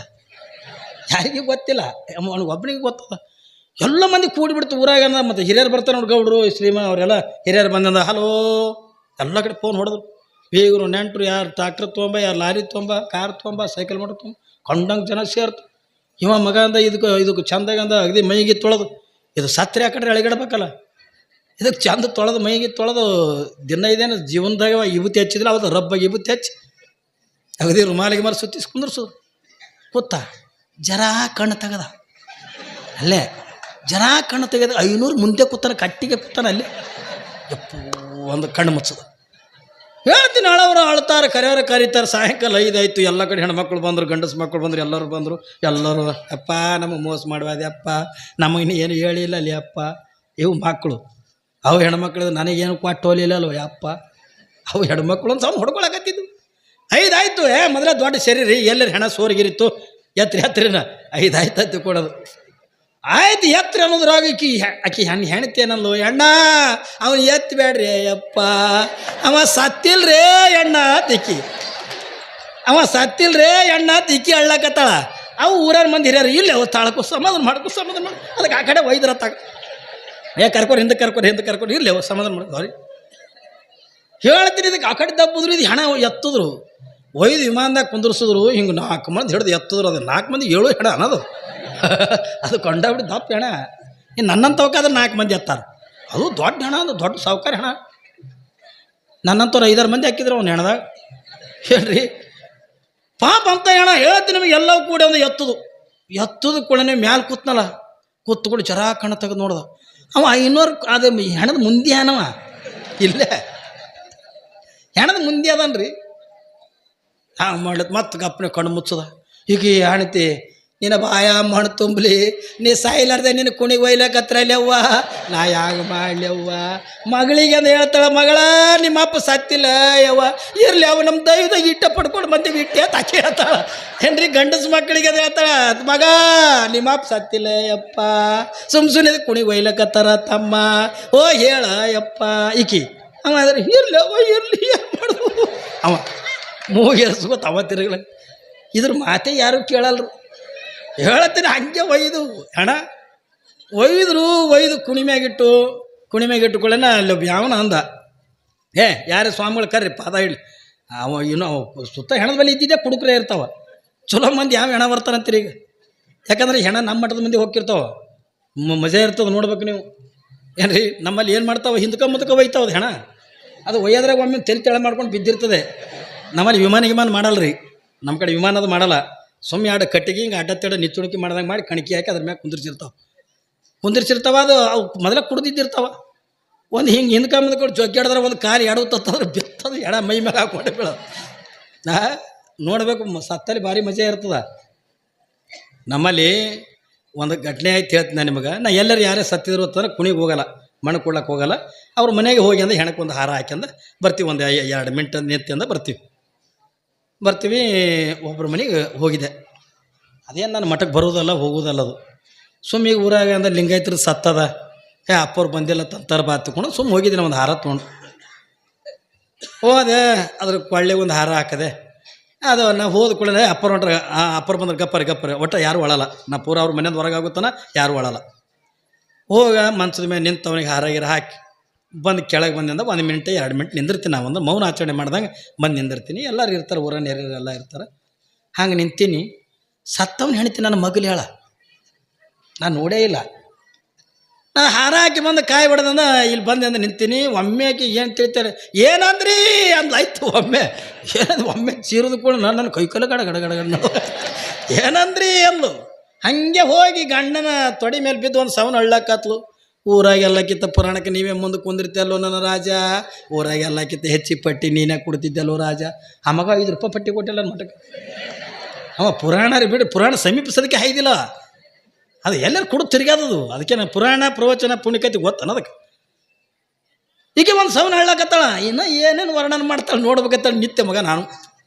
ಯಾರಿಗೆ ಗೊತ್ತಿಲ್ಲ ಅವನಿಗೆ ಒಬ್ಬನಿಗೆ ಗೊತ್ತದ ಎಲ್ಲ ಮಂದಿ ಕೂಡಿಬಿಡ್ತು ಊರಾಗ ಮತ್ತು ಹಿರಿಯರು ಬರ್ತಾರೆ ನೋಡಿ ಗೌಡ್ರು ಶ್ರೀಮ ಅವರೆಲ್ಲ ಹಿರಿಯರು ಬಂದಂದ ಹಲೋ ಎಲ್ಲ ಕಡೆ ಫೋನ್ ಹೊಡೆದ್ರು ಬೀಗರು ನೆಂಟರು ಯಾರು ಟ್ರಾಕ್ಟರ್ ತೊಗೊಂಬ ಯಾರು ಲಾರಿ ತೊಗೊಂಬ ಕಾರ್ ತೊಗೊಂಬ ಸೈಕಲ್ ಮಾಡೋದು ತೊಗೊಂಬ ಕಂಡಂಗೆ ಜನ ಸೇರ್ತು ಇವ ಮಗ ಅಂದ ಇದಕ್ಕೆ ಚಂದಾಗಂದ ಅಗದಿ ಮೈಗೆ ತೊಳೆದು ಇದು ಸತ್ರೆ ಆ ಕಡೆ ಎಳಗಿಡ್ಬೇಕಲ್ಲ ಇದಕ್ಕೆ ಚಂದ ತೊಳೆದು ಮೈಗೆ ತೊಳೆದು ದಿನ ಇದೇನು ಜೀವನದಾಗ ವಿಭೂತಿ ಹಚ್ಚಿದ್ರೆ ಅವತ್ತು ರಬ್ಬ ವಿಭೂತಿ ಹಚ್ಚಿ ಅಗದಿ ರುಮಾಲಿಗೆ ಮರ ಸುತ್ತಿಸಿ ಕುಂದ್ರಸೋದು ಕೂತ ಜರಾ ಕಣ್ಣು ತೆಗದ ಅಲ್ಲೇ ಜರಾ ಕಣ್ಣು ತೆಗೆದ 500 ಮುಂದೆ ಕೂತಾನ ಕಟ್ಟಿಗೆ ಕೂತಾನ ಅಲ್ಲಿ ಎಪ್ಪು ಒಂದು ಕಣ್ಣು ಮುಚ್ಚದ ಹೇಳ್ತೀನಿ ಅಳವರು ಅಳ್ತಾರೆ ಕರೆಯವ್ರೆ ಕರೀತಾರೆ ಸಾಯಂಕಾಲ 5 ಆಯಿತು ಎಲ್ಲ ಕಡೆ ಹೆಣ್ಮಕ್ಳು ಬಂದರು ಗಂಡಸು ಮಕ್ಕಳು ಬಂದರು ಎಲ್ಲರೂ ಬಂದರು ಎಲ್ಲರೂ ಅಪ್ಪ ನಮಗೆ ಮೋಸ ಮಾಡುವಾದೆ ಅಪ್ಪ ನಮಗೆ ಏನು ಹೇಳಿಲ್ಲ ಅಲ್ಲಿ ಅಪ್ಪ ಇವು ಮಕ್ಕಳು ಅವು ಹೆಣ್ಮಕ್ಳು ನನಗೇನು ಕೊಟ್ಟು ಹೋಲಿಲ್ಲ ಅಲ್ವ ಅಪ್ಪ ಅವು ಹೆಣ್ಮಕ್ಳು ಒಂದು ಸೌಂಡ್ ಹೊಡ್ಕೊಳಕತ್ತಿದ್ದು 5 ಆಯಿತು ಮೊದಲೇ ದೊಡ್ಡ ಶರೀರಿ ಎಲ್ಲರ ಹೆಣ ಸೋರಿಗಿರಿತ್ತು ಎತ್ತರಿನ 5 ಆಯ್ತು ಕೊಡೋದು ಆಯ್ತು ಎತ್ತರ ಅನ್ನೋದ್ರಾಗ ಆಕಿ ಹೆಣ್ತಿ ಏನಲ್ಲೋ ಎಣ್ಣ ಅವನು ಎತ್ತಬೇಡ್ರಿ ಅಪ್ಪ ಅವ ಸತ್ತಿಲ್ರೇ ಎಣ್ಣ ತಿಕ್ಕಿ ಅವ ಸತ್ತಿಲ್ರೇ ಎಣ್ಣ ತಿಕ್ಕಿ ಅಳ್ಳಕತ್ತಾಳ ಅವು ಊರಾರ ಮಂದಿ ಹಿರಿಯರು ಇಲ್ಲ ಅವ ತಾಳಕ್ಕೂ ಸಮಾಧಾನ ಮಾಡಿ ಅದಕ್ಕೆ ಆ ಕಡೆ ಒಯ್ದ್ರ ತಗ ಕರ್ಕೊರಿ ಹಿಂದೆ ಕರ್ಕೊರಿ ಇರಲಿ ಅವ ಸಮಾಧಾನ ಮಾಡಿ ಅವ್ರಿ ಹೇಳ್ತೀನಿ ಇದಕ್ಕೆ ಆ ಕಡೆ ದಬ್ಬುದ್ರು ಇದು ಹೆಣ ಎತ್ತಿದ್ರು ಒಯ್ದು ವಿಮಾನದಾಗ ಕುಂದಿರ್ಸಿದ್ರು ಹಿಂಗೆ 4 ಮಂದಿ ಹಿಡ್ದು ಎತ್ತಿದ್ರು ಅದು 4 ಮಂದಿ 7 ಹೆಣ ಅನ್ನೋದು ಅದು ಕೊಂಡಾಬಿಟ್ಟು ದಪ್ಪ ಹೆಣ ಇನ್ನು ನನ್ನಂತವಕ್ಕಾದ್ರೆ 4 ಮಂದಿ ಎತ್ತಾರ ಅದು ದೊಡ್ಡ ಹೆಣ ಅದು ದೊಡ್ಡ ಸಾವುಕಾರ ಹೆಣ ನನ್ನಂತವ್ರು 5-6 ಮಂದಿ ಹಾಕಿದ್ರು ಅವ್ನು ಹೆಣದಾಗ ಹೇಳ್ರಿ ಪಾಪ ಅಂತ ಹೆಣ ಹೇಳ್ತೀನಿ ನಿಮಗೆ ಎಲ್ಲವೂ ಕೂಡ ಒಂದು ಎತ್ತದು ಕೂಡ ಮ್ಯಾಲೆ ಕೂತ್ನಲ್ಲ ಕೂತ್ಕೊಂಡು ಜರಾ ಕಣ್ಣು ತೆಗೆದು ನೋಡ್ದ ಅವ 500 ಅದು ಹೆಣದ ಮುಂದೆ ಏನವ ಇಲ್ಲೇ ಹೆಣದ ಮುಂದೆ ಅದನ್ರಿ ಹಾಂ ಮಾಡ್ಲತ್ ಮತ್ತೆ ಗಪ್ಪನೆ ಕಣ್ಣು ಮುಚ್ಚದ ಈಗ ಹೆಣ್ತಿ ನಿನ್ನ ಬಾಯ ಮಣ್ಣು ತುಂಬಲಿ ನೀ ಸಾಯ್ಲಾರ್ದೆ ನಿನ್ನ ಕುಣಿಗೆ ಒಯ್ಲಕತ್ರಲ್ಲವ್ವ ನಾ ಯಾಗ ಮಾಡ್ಲವ್ವ ಮಗಳಿಗೆ ಅಂತ ಹೇಳ್ತಾಳ ಮಗಳ ನಿಮ್ಮ ಅಪ್ಪ ಸತ್ತಿಲ್ಲ ಯವ್ವ ಇರಲಿ ಅವ ನಮ್ಮ ದೈವದಾಗ ಇಟ್ಟ ಪಡ್ಕೊಂಡು ಬಂದೀವಿ ಇಟ್ಟೆ ಅಂತ ಆಕೆ ಹೇಳ್ತಾಳ ಏನ್ರಿ ಗಂಡಸ ಮಕ್ಕಳಿಗೆ ಅದು ಹೇಳ್ತಾಳ ಮಗ ನಿಮ್ಮ ಅಪ್ಪ ಸತ್ತಿಲ್ಲ ಯಪ್ಪ ಸುಮ್ಮನೆ ಕುಣಿಗೆ ಒಯ್ಲಕತ್ತಾರ ತಮ್ಮ ಓ ಹೇಳ ಯಪ್ಪ ಈಕಿ ಅವ ಅದ್ರ ಇರ್ಲಿ ಅವ ಇರಲಿ ಮಾಡೋದು ಅವ ಮೂಗೇರಿಸ್ಕೊತ ಅವ ತಿರುಗಲ ಇದ್ರ ಮಾತೆ ಯಾರು ಕೇಳಲ್ರು ಹೇಳ್ತೀನಿ ಹಂಗೆ ಒಯ್ದು ಹಣ ಒಯ್ದು ಕುಣಿಮ್ಯಾಗಿಟ್ಟುಕೊಳ್ಳೇನ ಅಲ್ಲಿ ಯಾವನ ಅಂದ ಯಾರೇ ಸ್ವಾಮಿಗಳು ಕರ್ರಿ ಪಾದ ಇಡ್ಲಿ ಅವ ಇನ್ನೂ ಸುತ್ತ ಹೆಣದ ಬಳಿ ಇದ್ದಿದ್ದೆ ಕುಡುಕ್ರೆ ಇರ್ತಾವ ಚಲೋ ಮಂದಿ ಯಾವ ಹೆಣ ಬರ್ತಾರಂತೀರಿ ಈಗ ಯಾಕಂದ್ರೆ ಹೆಣ ನಮ್ಮ ಮಠದ ಮಂದಿ ಹೋಗಿರ್ತಾವ ಮಜಾ ಇರ್ತದೆ ನೋಡ್ಬೇಕು ನೀವು ಏನ್ರಿ ನಮ್ಮಲ್ಲಿ ಏನು ಮಾಡ್ತಾವೆ ಹಿಂದಕ್ಕೆ ಮುಂದಕ್ಕೆ ಒಯ್ತಾವ ಹೆಣ ಅದು ಒಯ್ಯೋದ್ರಾಗ ಒಮ್ಮೆ ತೆಳ ಮಾಡ್ಕೊಂಡು ಬಿದ್ದಿರ್ತದೆ ನಮ್ಮಲ್ಲಿ ವಿಮಾನ ಮಾಡಲ್ರಿ ನಮ್ಮ ಕಡೆ ವಿಮಾನದ ಮಾಡಲ್ಲ ಸುಮ್ಮನೆ 2 ಕಟ್ಟಿಗೆ ಹಿಂಗೆ ಅಡ್ಡ ನಿಚ್ಚುಣಿಕೆ ಮಾಡ್ದಂಗೆ ಮಾಡಿ ಕಣಕಿ ಹಾಕಿ ಅದ್ರ ಮ್ಯಾಗ ಕುಂದಿರ್ಸಿರ್ತಾವ ಅದು ಅವು ಮೊದಲ ಕುಡ್ದಿದ್ದಿರ್ತಾವ ಒಂದು ಹಿಂಗೆ ಹಿಂದ್ಕ ಮುಂದೆ ಜೊಗ್ಗಾಡಿದ್ರೆ ಒಂದು ಕಾಲು ಎಡವತ್ತಂದ್ರೆ ಬೆತ್ತದು ಎಡ ಮೈ ಮ್ಯಾಗ ಹಾಕ್ಕೊಂಡು ಬೀಳೋದು ನೋಡಬೇಕು ಸತ್ತಲ್ಲಿ ಭಾರಿ ಮಜಾ ಇರ್ತದ ನಮ್ಮಲ್ಲಿ ಒಂದು ಘಟನೆ ಆಯ್ತು ಹೇಳ್ತೀನಿ ನಾನು ನಿಮಗೆ ನಾ ಎಲ್ಲರೂ ಯಾರೇ ಸತ್ತಿದ್ರು ಅಂತಂದ್ರೆ ಕುಣಿಗೆ ಹೋಗಲ್ಲ ಮಣ್ಣು ಕೊಡ್ಲಕ್ಕೆ ಹೋಗಲ್ಲ ಅವ್ರ ಮನೆಗೆ ಹೋಗಿ ಅಂದ್ರೆ ಹೆಣಕ್ಕೆ ಒಂದು ಹಾರ ಹಾಕ್ಯಂದ ಬರ್ತೀವಿ ಒಂದು 2 ಮಿನಿಟ್ ನಿಂತ್ಯಂದ ಬರ್ತೀವಿ ಒಬ್ಬರ ಮನೆಗೆ ಹೋಗಿದೆ ಅದೇನು ನಾನು ಮಠಕ್ಕೆ ಬರೋದಲ್ಲ ಹೋಗೋದಲ್ಲ ಅದು ಸುಮ್ಮ ಈಗ ಊರಾಗ ಅಂದ್ರೆ ಲಿಂಗಾಯತರು ಸತ್ತದ ಅಪ್ಪವ್ರು ಬಂದಿಲ್ಲ ತಂತಾರ ಬಾ ತಗೊಂಡು ಸುಮ್ಮ ಹೋಗಿದ್ದೀನಿ ಒಂದು ಹಾರ ತೊಗೊಂಡು ಹೋದೆ ಅದ್ರ ಕೊಳ್ಳೆ ಒಂದು ಹಾರ ಹಾಕದೆ ಅದು ನಾ ಹೋದ ಕೂಡ ಅಪ್ಪರು ಬಂದ್ರೆ ಗಪ್ಪರೆ ಒಟ್ಟು ಯಾರು ಒಳಲ್ಲ ನಾ ಪೂರ ಅವ್ರ ಮನೆಯಿಂದ ಹೊರಗೆ ಆಗುತ್ತಾನ ಯಾರು ಒಳಲ್ಲ ಹೋಗ ಮಂಚದ ಮೇಲೆ ನಿಂತವನಿಗೆ ಹಾರ ಹಾಕಿ ಬಂದು ಕೆಳಗೆ ಬಂದಿಂದ 1 ಮಿನಿಟ್ 2 ಮಿನಿಟ್ ನಿಂದಿರ್ತೀನಿ ನಾವು ಒಂದು ಮೌನ ಆಚರಣೆ ಮಾಡ್ದಂಗೆ ಬಂದು ನಿಂದಿರ್ತೀನಿ ಎಲ್ಲರೂ ಇರ್ತಾರೆ ಊರನ್ನ ಎಲ್ಲ ಇರ್ತಾರೆ ಹಂಗೆ ನಿಂತೀನಿ ಸತ್ತವನು ಹೆಣ್ತೀನಿ ನನ್ನ ಮಗಲು ಹೇಳ ನಾನು ನೋಡೇ ಇಲ್ಲ ನಾ ಹಾರ ಹಾಕಿ ಬಂದು ಕಾಯಿ ಹೊಡೆದಂದ ಇಲ್ಲಿ ಬಂದೆ ಅಂದು ನಿಂತೀನಿ. ಒಮ್ಮೆ ಆಕಿ ಏನು ತಿಳ್ತಾರೆ, ಏನಂದ್ರಿ ಅಂದ್ಲಾಯ್ತು. ಒಮ್ಮೆ ಚೀರಿದು ಕೂಡ ನನ್ನ ಕೈಕಲ್ಲ ಗಡ ಗಡ ಗಡ ಗಡ ಏನಂದ್ರಿ ಅಂದ್ಲು. ಹಾಗೆ ಹೋಗಿ ಗಂಡನ ತೊಡೆ ಮೇಲೆ ಬಿದ್ದು ಒಂದು ಸವನ ಹಳ್ಳಾಕತ್ಲು. ಊರಾಗೆಲ್ಲಕ್ಕಿಂತ ಪುರಾಣಕ್ಕೆ ನೀವೇ ಮುಂದೆ ಕುಂದಿರ್ತಿಯಲ್ಲೋ ನನ್ನ ರಾಜ, ಊರಾಗೆಲ್ಲಕ್ಕಿಂತ ಹೆಚ್ಚಿ ಪಟ್ಟಿ ನೀನೇ ಕೊಡ್ತಿದ್ದಲ್ಲೋ ರಾಜ. ಆ ಮಗ 5 ರೂಪಾಯಿ ಪಟ್ಟಿ ಕೊಟ್ಟಿಲ್ಲ ನನ್ನ ಮಠಕ್ಕೆ. ಅವ ಪುರಾಣ ರೀ ಬಿಡು, ಪುರಾಣ ಸಮೀಪಿಸೋದಕ್ಕೆ ಹಾಯ್ದಿಲ್ಲ. ಅದು ಎಲ್ಲರೂ ಕೊಡು ತಿರುಗಾದದು. ಅದಕ್ಕೆ ನಾನು ಪುರಾಣ ಪ್ರವಚನ ಪುಣ್ಯಕತೆ ಗೊತ್ತಾನ ಅದಕ್ಕೆ. ಈಗ ಒಂದು ಸವನ ಹೇಳಕತ್ತಾಳ, ಇನ್ನು ಏನೇನು ವರ್ಣನ ಮಾಡ್ತಾಳೆ ನೋಡ್ಬೇಕತ್ತಾಳೆ ನಿತ್ಯ ಮಗ. ನಾನು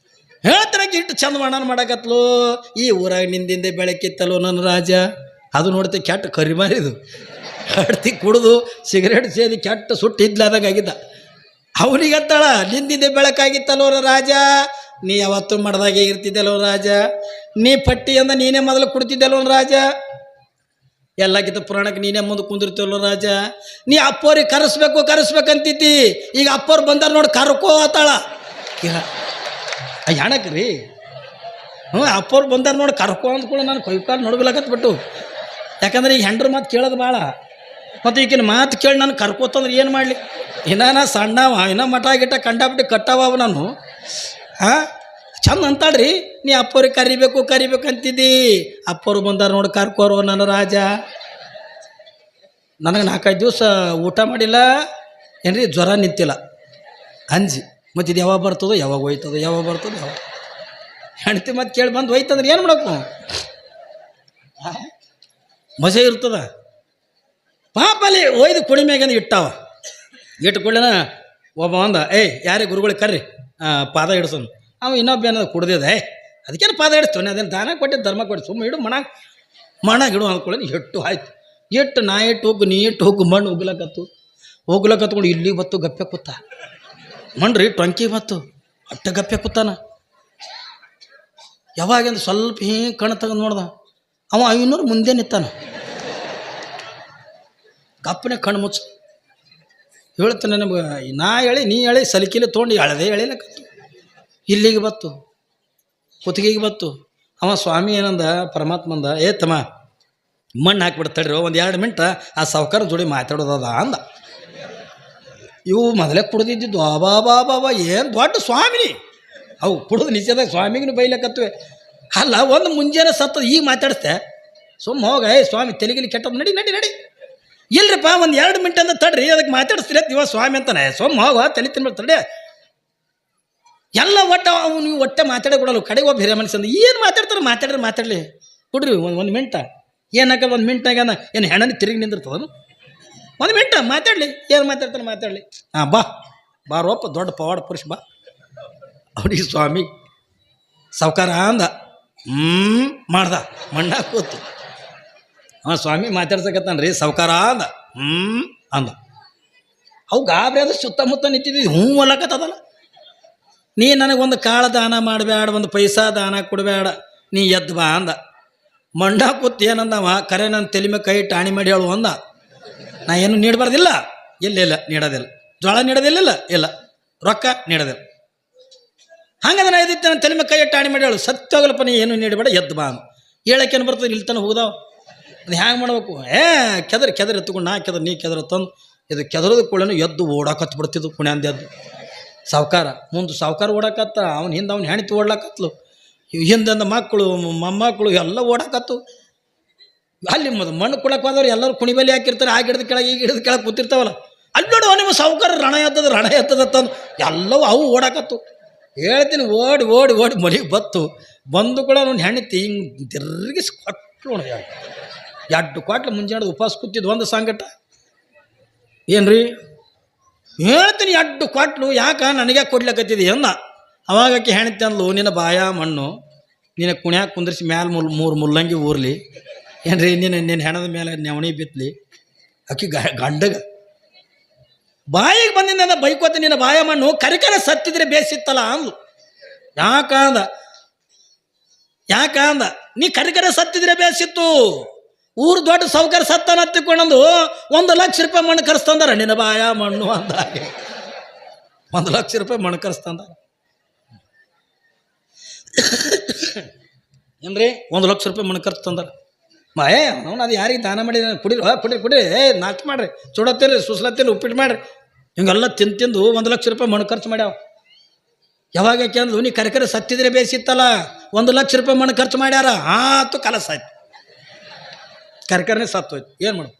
ಹೇಳ್ತಾರಕ್ಕೆ ಇಟ್ಟು ಚಂದ ವರ್ಣನ ಮಾಡಕತ್ಲು. ಈ ಊರಾಗ ನಿಂದಿಂದೆ ಬೆಳಕಿತ್ತಲ್ಲೋ ನನ್ನ ರಾಜ. ಅದು ನೋಡ್ತೆ ಕೆಟ್ಟ ಕರಿ ಮಾರಿದು ಅಡ್ತಿ ಕುಡಿದು ಸಿಗರೇಟ್ ಸೇದಿ ಕೆಟ್ಟ ಸುಟ್ಟು ಇದ್ಲಾದಾಗಿದ್ದ. ಅವನಿಗೆ ಹತ್ತಾಳ, ನಿಂದಿಂದೆ ಬೆಳಕಾಗಿತ್ತಲ್ಲೋ ರಾಜ, ನೀ ಯಾವತ್ತೂ ಮಾಡ್ದಾಗೆ ಇರ್ತಿದ್ದಲ್ಲೋ ರಾಜ, ನೀ ಪಟ್ಟಿ ಅಂದ ನೀನೇ ಮೊದಲು ಕೊಡ್ತಿದ್ದಲ್ಲೋ ರಾಜ, ಎಲ್ಲಕ್ಕಿಂತ ಪುರಾಣಕ್ಕೆ ನೀನೇ ಮುಂದೆ ಕುಂದಿರ್ತೀವಲ್ಲೋ ರಾಜ. ನೀ ಅಪ್ಪವ್ರಿಗೆ ಕರೆಸ್ಬೇಕಂತಿದ್ದಿ, ಈಗ ಅಪ್ಪವ್ರು ಬಂದಾರ ನೋಡಿ ಕರ್ಕೋ ಆತಾಳ. ಯಾಣಕ್ಕೆ ರೀ ಅಪ್ಪವ್ರು ಬಂದಾರ ನೋಡಿ ಕರ್ಕೋ ಅಂದ್ಕೊಳ್ಳಿ. ನಾನು ಕೈಕಾಲು ನೋಡ್ಬೇಕತ್ಬಿಟ್ಟು, ಯಾಕಂದ್ರೆ ಈಗ ಹೆಂಡ್ರ ಮಾತು ಕೇಳೋದು ಭಾಳ. ಮತ್ತು ಈಗಿನ ಮಾತು ಕೇಳಿ ನಾನು ಕರ್ಕೋತಂದ್ರೆ ಏನು ಮಾಡಲಿ? ನಾ ಸಣ್ಣವ, ಇನ್ನೂ ಮಠ ಗಿಟ್ಟ ಕಂಡಾಬಿಟ್ಟು ಕಟ್ಟವ ನಾನು. ಚಂದ ಅಂತಾಳ್ರಿ, ನೀ ಅಪ್ಪವ್ರಿಗೆ ಕರಿಬೇಕಂತಿದ್ದಿ, ಅಪ್ಪವ್ರು ಬಂದಾರ ನೋಡಿ ಕರ್ಕೋರು ನನ್ನ ರಾಜ. ನನಗೆ 4-5 ದಿವಸ ಊಟ ಮಾಡಿಲ್ಲ ಏನ್ರಿ, ಜ್ವರ ನಿಂತಿಲ್ಲ, ಅಂಜಿ. ಮತ್ತು ಇದು ಯಾವಾಗ ಬರ್ತದೋ ಯಾವಾಗ ಹೋಯ್ತದೋ ಯಾವಾಗ ಹೆಣ್ತಿ ಮತ್ತೆ ಕೇಳಿ ಬಂದು ಹೋಯ್ತಂದ್ರೆ ಏನು ಮಾಡಬೇಕು? ಮಜೆ ಇರ್ತದ. ಪಾಪಲ್ಲಿ ಒಯ್ದು ಕುಡಿ ಮ್ಯಾಗಂದು ಇಟ್ಟಾವ. ಇಟ್ಟುಕೊಳ್ಳಿನ ಒಬ್ಬ ಅಂದ, ಯಾರೇ ಗುರುಗಳಿಗೆ ಕರ್ರಿ ಪಾದ ಹಿಡ್ಸೋನು. ಅವ ಇನ್ನೊಬ್ಬ ಏನದ ಕುಡ್ದಿದೆ, ಅದಕ್ಕೇನು ಪಾದ ಹಿಡಿಸ್ತಾನೆ, ಅದೇನು ದಾನ ಕೊಟ್ಟಿದ್ದು ಧರ್ಮ ಕೊಟ್ಟು ಸುಮ್ಮನೆ ಇಡು ಮಣ್ಣಾಗ ಇಡು ಅಂದ್ಕೊಳ್ಳಿ. ಎಟ್ಟು ಆಯ್ತು, ಎಟ್ಟು ನಾ ಇಟ್ಟು ಹೋಗು, ನೀ ಇಟ್ಟು ಹೋಗು. ಮಣ್ಣು ಹೋಗ್ಲಕತ್ಕೊಂಡು ಇಲ್ಲಿಗೆ ಬತ್ತು ಗಪ್ಪೆ ಕೂತ. ಮಣ್ಣ್ರಿ ಟೊಂಕಿ ಬತ್ತು ಅಟ್ಟ ಗಪ್ಪೆ ಕೂತಾನ. ಯಾವಾಗಿಂದ ಸ್ವಲ್ಪ ಹಿಂಗೆ ಕಣ್ಣು ತಗೊಂಡು ನೋಡ್ದ, ಅವ 500 ಮುಂದೆ ನಿಂತಾನ. ಕಪ್ಪನೆ ಕಣ್ಣು ಮುಚ್ಚ ಹೇಳ್ತಾನೆ ನಮ್ಗೆ, ನಾ ಹೇಳಿ ನೀ ಹೇಳಿ ಸಲಿಕಿಲಿ ತೊಗೊಂಡು ಎಳೆದೇ ಎಳಿಲಕತ್ತು. ಇಲ್ಲಿಗೆ ಬತ್ತು, ಕುತ್ತಿಗೆಗೆ ಬತ್ತು. ಅವ ಸ್ವಾಮಿ ಏನಂದ, ಪರಮಾತ್ಮಂದ, ತಮ್ಮ ಮಣ್ಣು ಹಾಕಿಬಿಡ್ತಾಡ್ರಿ, ಒಂದು 2 ಮಿನಿಟ್ ಆ ಸಾವ್ಕಾರ ಜೋಡಿ ಮಾತಾಡೋದದ ಅಂದ. ಇವು ಮೊದಲೇ ಕುಡ್ದಿದ್ದು ಬಾಬಾ ಏನು ದೊಡ್ಡ ಸ್ವಾಮಿನಿ. ಅವು ಕುಡಿದು ನಿಜದಾಗ ಸ್ವಾಮಿಗೂ ಬೈಲಕತ್ವೆ. ಅಲ್ಲ, ಒಂದು ಮುಂಜಾನೆ ಸತ್ತದ, ಈಗ ಮಾತಾಡಿಸ್ತೆ ಸುಮ್ಮ ಹೋಗ. ಸ್ವಾಮಿ ತೆಲಿಗಿಲಿ ಕೆಟ್ಟದ್ದು, ನಡಿ ಇಲ್ರಿಪ್ಪ, ಒಂದು 2 ಮಿನಿಟ್ ಅಂತ ತಡ್ರಿ, ಅದಕ್ಕೆ ಮಾತಾಡಿಸ್ತೀರ ಇವ ಸ್ವಾಮಿ ಅಂತಾನೆ. ಸುಮ್ಮ ಹೋಗ, ತಲೆ ತಿನ್ಬಿಡ್ತಾಡೆ ಎಲ್ಲ. ನೀವು ಒಟ್ಟೆ ಮಾತಾಡೇ ಕೊಡಲ್ಲ. ಕಡೆಗೆ ಒಬ್ಬ ಹಿರಿಯ ಮನುಷ್ಯ ಅಂದ, ಏನು ಮಾತಾಡಲಿ ಕೊಡ್ರಿ ಒಂದು ಮಿನಿಟ. ಏನಕ್ಕ 1 ಮಿನಿಟ್ನಾಗ ಏನು ಹೆಣ್ಣನಿ ತಿರುಗಿ ನಿಂದಿರ್ತದ? 1 ಮಿನಿಟ್ ಮಾತಾಡಲಿ, ಏನು ಮಾತಾಡಲಿ. ಬಾರೋಪ್ಪ ದೊಡ್ಡ ಪವಾಡ ಪುರುಷ ಬಾ. ಅವ್ರಿಗೆ ಸ್ವಾಮಿ ಸಾವ್ಕಾರ ಅಂದ, ಮಾಡ್ದ ಮಣ್ಣ ಕೂತು. ಸ್ವಾಮಿ ಮಾತಾಡ್ಸಕತ್ತಾನ ರೀ, ಸಾವ್ಕಾರ ಅಂದ. ಅವು ಗಾಬರಿ ಅದು ಸುತ್ತಮುತ್ತ ನಿಂತಿದ್ದೀವಿ. ಅಲ್ಲಕತ್ತದಲ್ಲ, ನೀ ನನಗೊಂದು ಕಾಳ ದಾನ ಮಾಡಬೇಡ, ಒಂದು ಪೈಸಾ ದಾನ ಕೊಡಬೇಡ, ನೀ ಎದ್ದು ಬಾ ಅಂದ. ಮಂಡ ಕೂತ್ ಏನಂದವ, ಕರೆ ನನ್ನ ತಲೆ ಮೇಲೆ ಕೈ ಟಾಣಿ ಮಾಡಿ ಹೇಳು ಅಂದ. ನಾ ಏನು ನೀಡಬಾರ್ದಿಲ್ಲ, ಇಲ್ಲ ನೀಡೋದಿಲ್ಲ. ಜೋಳ ನೀಡೋದಿಲ್ಲ, ಇಲ್ಲ ರೊಕ್ಕ ನೀಡೋದಿಲ್ಲ. ಹಂಗಂದ್ರೆ ನಾ ಎದ್ದಿತ್ತು, ನನ್ನ ತಲೆ ಮೇಲೆ ಕೈ ಟಾಣಿ ಮಾಡಿ ಹೇಳು, ಸತ್ಯೋಗಲ್ಪ ನೀ ಏನು ನೀಡಬೇಡ, ಎದ್ದು ಬಾ ಅಂದ. ಹೇಳಕ್ಕೇನು ಬರ್ತದೆ, ಇಲ್ಲಿ ತನಕ ಹೋಗ್ದಾವ. ಅದು ಹ್ಯಾಂಗೆ ಮಾಡ್ಬೇಕು? ಕೆದರ್ ಎತ್ಕೊಂಡು ನಾ ಕೆದರ್ ನೀ ಕೆದರ ತಂದು ಇದು ಕೆದರದ ಕೂಡಲೇ ಎದ್ದು ಓಡಾಕತ್ತು ಬಿಡ್ತಿದ್ದು ಪುಣ್ಯಾಂದ ಎದ್ದು. ಸಾವ್ಕಾರ ಮುಂದೆ ಸಾವ್ಕಾರ ಓಡಾಕತ್ತ, ಅವ್ನು ಹಿಂದೆ ಅವ್ನು ಹೆಣ್ತಿ ಓಡ್ಲಾಕತ್ಲು, ಹಿಂದಿಂದ ಮಕ್ಕಳು ಮೊಮ್ಮಕ್ಕಳು ಎಲ್ಲ ಓಡಾಕತ್ತು. ಅಲ್ಲಿ ಮಣ್ಣು ಕೊಡಕ್ಕೆ ಹೋದವ್ರು ಎಲ್ಲರೂ ಕುಣಿಬಲಿ ಹಾಕಿರ್ತಾರೆ. ಆ ಗಿಡದ ಕೆಳಗೆ ಈ ಗಿಡದ ಕೆಳಗೆ ಕೂತಿರ್ತಾವಲ್ಲ, ಅಲ್ಲಿ ನೋಡು ನಿಮ್ಮ ಸಾವ್ಕಾರ ರಣ ಎತ್ತದ ತಂದು ಎಲ್ಲವೂ ಅವು ಓಡಾಕತ್ತು. ಹೇಳ್ತೀನಿ, ಓಡಿ ಮನೆಗೆ ಬಂದು ಕೂಡ ಅವ್ನು ಹೆಣ್ತಿ ಹಿಂಗೆ ತಿರುಗಿಸಿ ಕೊಟ್ಟಲು. 2 ಕ್ವಾಟ್ಲು ಮುಂಜಾನೆ ಉಪವಾಸ ಕೂತಿದ್ದು ಒಂದು ಸಂಗಟ. ಏನ್ರಿ ಹೇಳ್ತೀನಿ, 2 ಕ್ವಾಟ್ಲು ಯಾಕೆ ನನಗೆ ಕೊಡ್ಲಕತ್ತಿದ್ದಿ ಅಂದ. ಅವಾಗಕ್ಕೆ ಹೆಣ್ತಿ ಅಂದ್ಲು, ನಿನ್ನ ಬಾಯ ಮಣ್ಣು, ನಿನ್ನ ಕುಣ್ಯಾಕ ಕುಂದ್ರಿಸಿ ಮ್ಯಾಲೆ 3 ಮುಲ್ಲಂಗಿ ಊರ್ಲಿ ಏನ್ರಿ, ನಿನ್ನ ಹೆಣದ ಮೇಲೆ ನೆವಣಿ ಬಿತ್ತಲಿ. ಅಕ್ಕಿ ಗಂಡಗ ಬಾಯಿಗೆ ಬಂದಿಂದ ಬೈಕೋತ, ನಿನ್ನ ಬಾಯ ಮಣ್ಣು ಕರಿಕರ ಸತ್ತಿದ್ರೆ ಬೇಸಿತ್ತಲ್ಲ ಅಂದ್ಲು. ಯಾಕಂದ ನೀ ಕರಿಕರ ಸತ್ತಿದ್ರೆ ಬೇಸಿತ್ತು. ಊರು ದೊಡ್ಡ ಸಾವ್ಕಾರ ಸತ್ತಾನ ಹತ್ತಿಕೊಂಡಂದು 1 ಲಕ್ಷ ರೂಪಾಯಿ ಮಣ್ಣು ಕರೆಸ್ತಂದಾರ. ನಿನ್ನ ಬಾಯ ಮಣ್ಣು ಅಂದಾಗೆ 1 ಲಕ್ಷ ರೂಪಾಯಿ ಮಣ್ಣು ಕರೆಸ್ತಂದಾರ. ಏನ್ರಿ 1 ಲಕ್ಷ ರೂಪಾಯಿ ಮಣ್ಣು ಕರೆಸ್ತಂದಾರ. ಅವ್ನು ಅದು ಯಾರಿಗೆ ದಾನ ಮಾಡಿ ಕುಡಿರಿ ಕುಡಿರಿ ನಾಷ್ಟ ಮಾಡ್ರಿ ಸುಡತ್ತೀರಿ ಸುಸ್ಲತ್ತೀರಿ ಉಪ್ಪಿಟ್ಟು ಮಾಡ್ರಿ ಹಿಂಗೆಲ್ಲ ತಿಂದು 1 ಲಕ್ಷ ರೂಪಾಯಿ ಮಣ್ಣು ಖರ್ಚು ಮಾಡ್ಯಾವ. ಯಾವಾಗ ಯಾಕೆ ಅಂದ್ಲು ನೀ ಕರೆ ಸತ್ತಿದ್ರೆ ಬೇಸಿತ್ತಲ್ಲ 1 ಲಕ್ಷ ರೂಪಾಯಿ ಮಣ್ಣು ಖರ್ಚು ಮಾಡ್ಯಾರ ಆತು ಕಲಸ ಆಯ್ತು ಕರ್ಕರನೇ ಸತ್ತೋಯ್ತು ಏನು ಮಾಡು.